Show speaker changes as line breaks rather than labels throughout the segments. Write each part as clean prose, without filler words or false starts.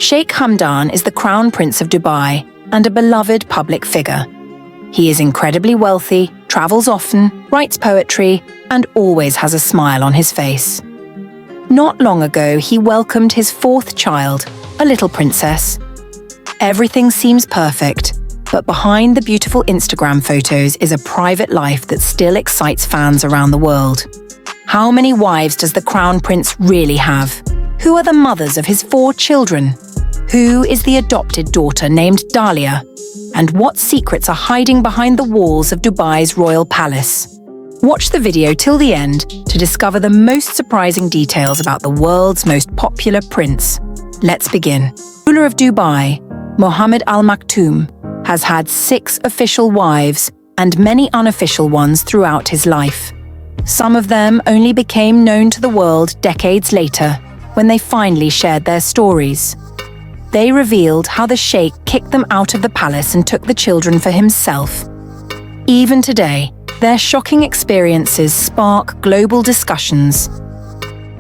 Sheikh Hamdan is the Crown Prince of Dubai and a beloved public figure. He is incredibly wealthy, travels often, writes poetry, and always has a smile on his face. Not long ago, he welcomed his fourth child, a little princess. Everything seems perfect, but behind the beautiful Instagram photos is a private life that still excites fans around the world. How many wives does the Crown Prince really have? Who are the mothers of his 4 children? Who is the adopted daughter named Dahlia? And what secrets are hiding behind the walls of Dubai's royal palace? Watch the video till the end to discover the most surprising details about the world's most popular prince. Let's begin. Ruler of Dubai, Mohammed Al Maktoum, has had 6 official wives and many unofficial ones throughout his life. Some of them only became known to the world decades later, when they finally shared their stories. They revealed how the sheikh kicked them out of the palace and took the children for himself. Even today, their shocking experiences spark global discussions.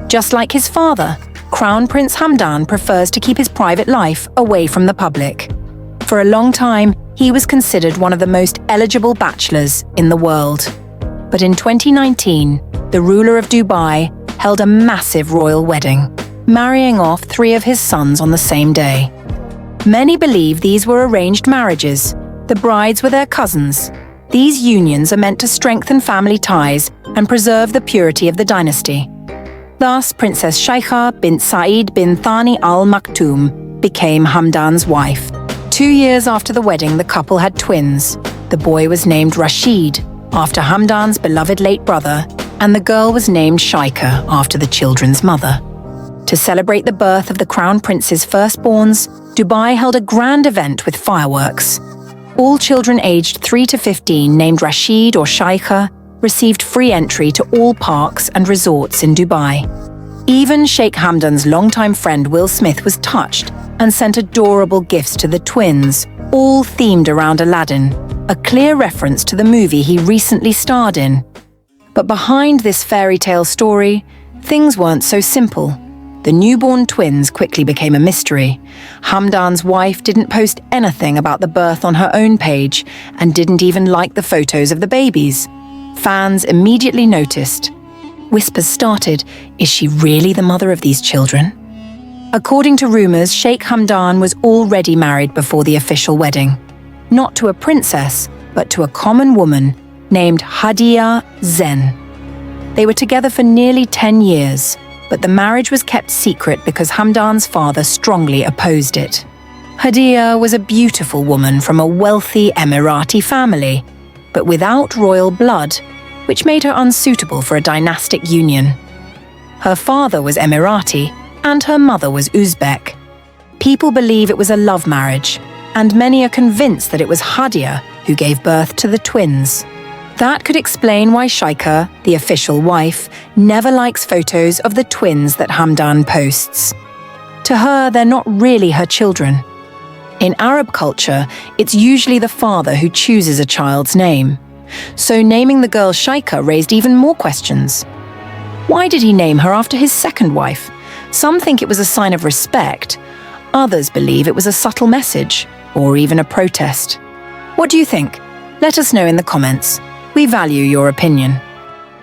Just like his father, Crown Prince Hamdan prefers to keep his private life away from the public. For a long time, he was considered one of the most eligible bachelors in the world. But in 2019, the ruler of Dubai held a massive royal wedding, marrying off 3 of his sons on the same day. Many believe these were arranged marriages. The brides were their cousins. These unions are meant to strengthen family ties and preserve the purity of the dynasty. Thus, Princess Sheikha bint Saeed bin Thani Al Maktoum became Hamdan's wife. 2 years after the wedding, the couple had twins. The boy was named Rashid, after Hamdan's beloved late brother, and the girl was named Sheikha, after the children's mother. To celebrate the birth of the Crown Prince's firstborns, Dubai held a grand event with fireworks. All children aged 3 to 15 named Rashid or Sheikha received free entry to all parks and resorts in Dubai. Even Sheikh Hamdan's longtime friend Will Smith was touched and sent adorable gifts to the twins, all themed around Aladdin, a clear reference to the movie he recently starred in. But behind this fairy tale story, things weren't so simple. The newborn twins quickly became a mystery. Hamdan's wife didn't post anything about the birth on her own page and didn't even like the photos of the babies. Fans immediately noticed. Whispers started, is she really the mother of these children? According to rumors, Sheikh Hamdan was already married before the official wedding. Not to a princess, but to a common woman named Hadia Zen. They were together for nearly 10 years. But the marriage was kept secret because Hamdan's father strongly opposed it. Hadia was a beautiful woman from a wealthy Emirati family, but without royal blood, which made her unsuitable for a dynastic union. Her father was Emirati, and her mother was Uzbek. People believe it was a love marriage, and many are convinced that it was Hadia who gave birth to the twins. That could explain why Sheikha, the official wife, never likes photos of the twins that Hamdan posts. To her, they're not really her children. In Arab culture, it's usually the father who chooses a child's name. So naming the girl Sheikha raised even more questions. Why did he name her after his second wife? Some think it was a sign of respect. Others believe it was a subtle message, or even a protest. What do you think? Let us know in the comments. We value your opinion.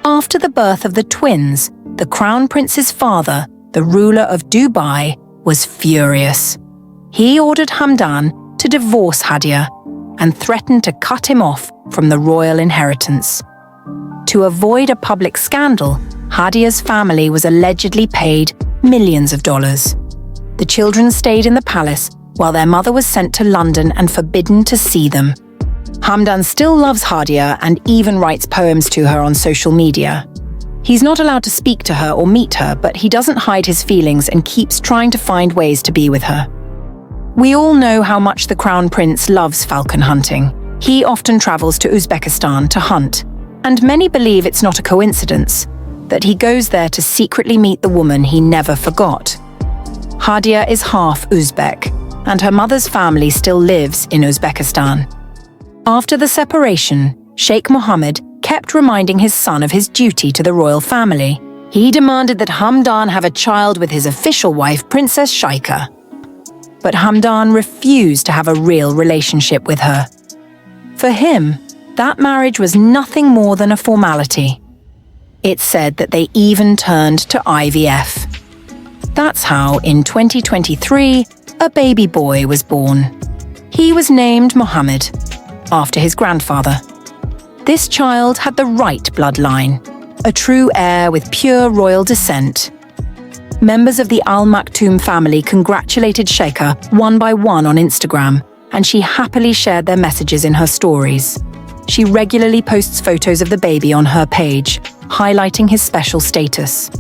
After the birth of the twins, the Crown Prince's father, the ruler of Dubai, was furious. He ordered Hamdan to divorce Hadia and threatened to cut him off from the royal inheritance. To avoid a public scandal, Hadia's family was allegedly paid millions of dollars. The children stayed in the palace while their mother was sent to London and forbidden to see them. Hamdan still loves Hadia and even writes poems to her on social media. He's not allowed to speak to her or meet her, but he doesn't hide his feelings and keeps trying to find ways to be with her. We all know how much the Crown Prince loves falcon hunting. He often travels to Uzbekistan to hunt, and many believe it's not a coincidence that he goes there to secretly meet the woman he never forgot. Hadia is half Uzbek, and her mother's family still lives in Uzbekistan. After the separation, Sheikh Mohammed kept reminding his son of his duty to the royal family. He demanded that Hamdan have a child with his official wife, Princess Sheikha. But Hamdan refused to have a real relationship with her. For him, that marriage was nothing more than a formality. It's said that they even turned to IVF. That's how, in 2023, a baby boy was born. He was named Mohammed, after his grandfather. This child had the right bloodline, a true heir with pure royal descent. Members of the Al Maktoum family congratulated Sheikha one by one on Instagram, and she happily shared their messages in her stories. She regularly posts photos of the baby on her page, highlighting his special status.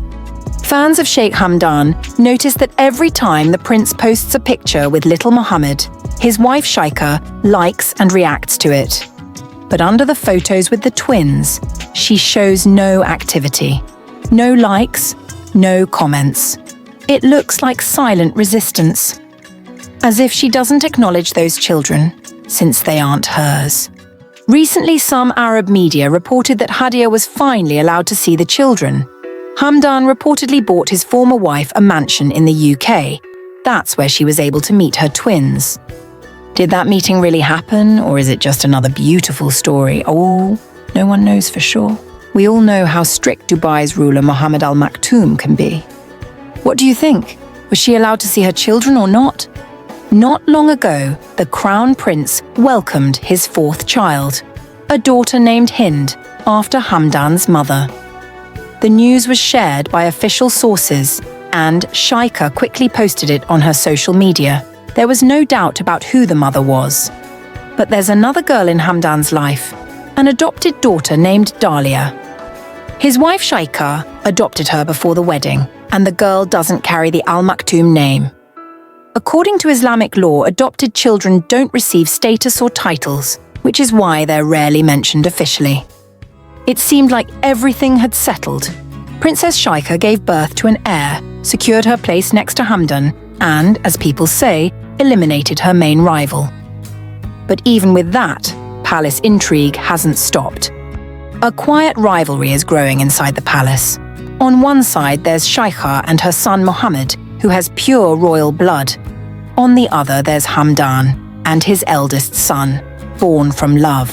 Fans of Sheikh Hamdan notice that every time the prince posts a picture with little Mohammed, his wife Sheikha likes and reacts to it. But under the photos with the twins, she shows no activity. No likes, no comments. It looks like silent resistance. As if she doesn't acknowledge those children, since they aren't hers. Recently, some Arab media reported that Hadia was finally allowed to see the children. Hamdan reportedly bought his former wife a mansion in the UK. That's where she was able to meet her twins. Did that meeting really happen, or is it just another beautiful story? Oh, no one knows for sure. We all know how strict Dubai's ruler Mohammed Al Maktoum can be. What do you think? Was she allowed to see her children or not? Not long ago, the Crown Prince welcomed his fourth child, a daughter named Hind, after Hamdan's mother. The news was shared by official sources, and Sheikha quickly posted it on her social media. There was no doubt about who the mother was. But there's another girl in Hamdan's life, an adopted daughter named Dahlia. His wife Sheikha adopted her before the wedding, and the girl doesn't carry the Al Maktoum name. According to Islamic law, adopted children don't receive status or titles, which is why they're rarely mentioned officially. It seemed like everything had settled. Princess Sheikha gave birth to an heir, secured her place next to Hamdan, and, as people say, eliminated her main rival. But even with that, palace intrigue hasn't stopped. A quiet rivalry is growing inside the palace. On one side, there's Sheikha and her son Mohammed, who has pure royal blood. On the other, there's Hamdan and his eldest son, born from love.